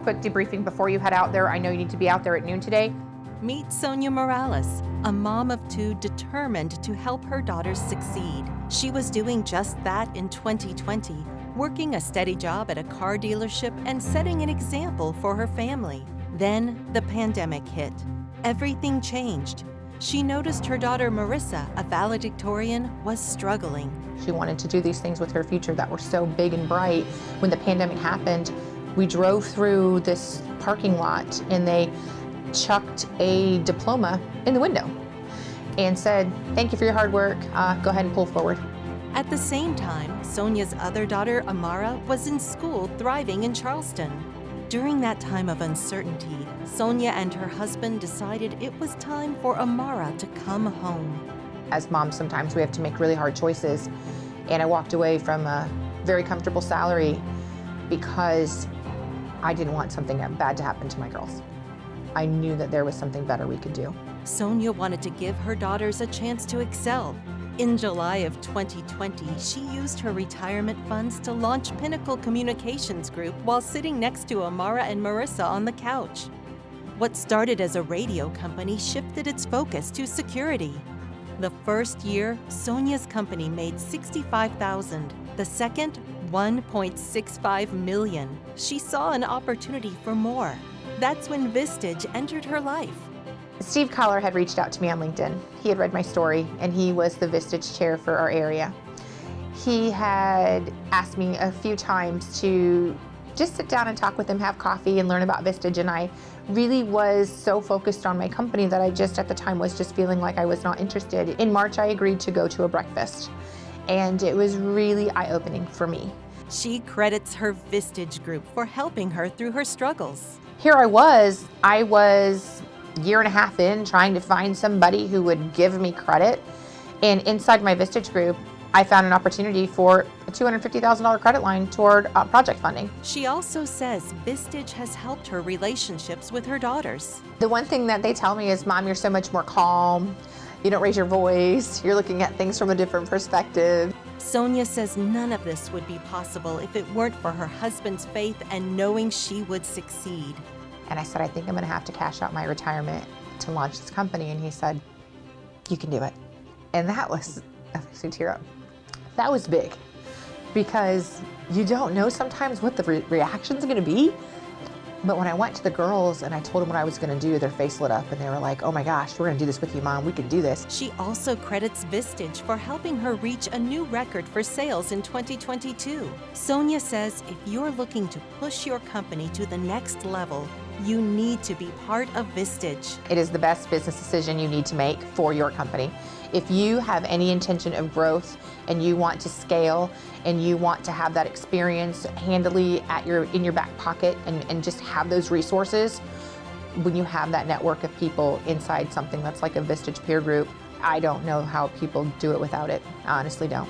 quick debriefing before you head out there. I know you need to be out there at noon today. Meet Sonya Morales, a mom of two determined to help her daughters succeed. She was doing just that in 2020, working a steady job at a car dealership and setting an example for her family. Then the pandemic hit. Everything changed. She noticed her daughter Marissa, a valedictorian, was struggling. She wanted to do these things with her future that were so big and bright. When the pandemic happened, we drove through this parking lot and they chucked a diploma in the window and said, "Thank you for your hard work. Go ahead and pull forward." At the same time, Sonya's other daughter, Amara, was in school thriving in Charleston. During that time of uncertainty, Sonya and her husband decided it was time for Amara to come home. As moms, sometimes we have to make really hard choices, and I walked away from a very comfortable salary because I didn't want something bad to happen to my girls. I knew that there was something better we could do. Sonya wanted to give her daughters a chance to excel. In July of 2020, she used her retirement funds to launch Pinnacle Communications Group while sitting next to Amara and Marissa on the couch. What started as a radio company shifted its focus to security. The first year, Sonya's company made $65,000. The second, $1.65 million. She saw an opportunity for more. That's when Vistage entered her life. Steve Collar had reached out to me on LinkedIn. He had read my story, and he was the Vistage chair for our area. He had asked me a few times to just sit down and talk with him, have coffee, and learn about Vistage, and I really was so focused on my company that I just, at the time, was just feeling like I was not interested. In March, I agreed to go to a breakfast, and it was really eye-opening for me. She credits her Vistage group for helping her through her struggles. Here I was a year and a half in trying to find somebody who would give me credit. And inside my Vistage group, I found an opportunity for a $250,000 credit line toward project funding. She also says Vistage has helped her relationships with her daughters. The one thing that they tell me is, "Mom, you're so much more calm. You don't raise your voice. You're looking at things from a different perspective." Sonya says none of this would be possible if it weren't for her husband's faith and knowing she would succeed. And I said, "I think I'm going to have to cash out my retirement to launch this company." And he said, "You can do it." And that was, that makes me tear up. That was big, because you don't know sometimes what the reaction's going to be. But when I went to the girls and I told them what I was going to do, their face lit up and they were like, "Oh my gosh, we're going to do this with you, Mom. We can do this." She also credits Vistage for helping her reach a new record for sales in 2022. Sonya says if you're looking to push your company to the next level, you need to be part of Vistage. It is the best business decision you need to make for your company. If you have any intention of growth and you want to scale and you want to have that experience handily in your back pocket and just have those resources, when you have that network of people inside something that's like a Vistage peer group, I don't know how people do it without it. I honestly don't.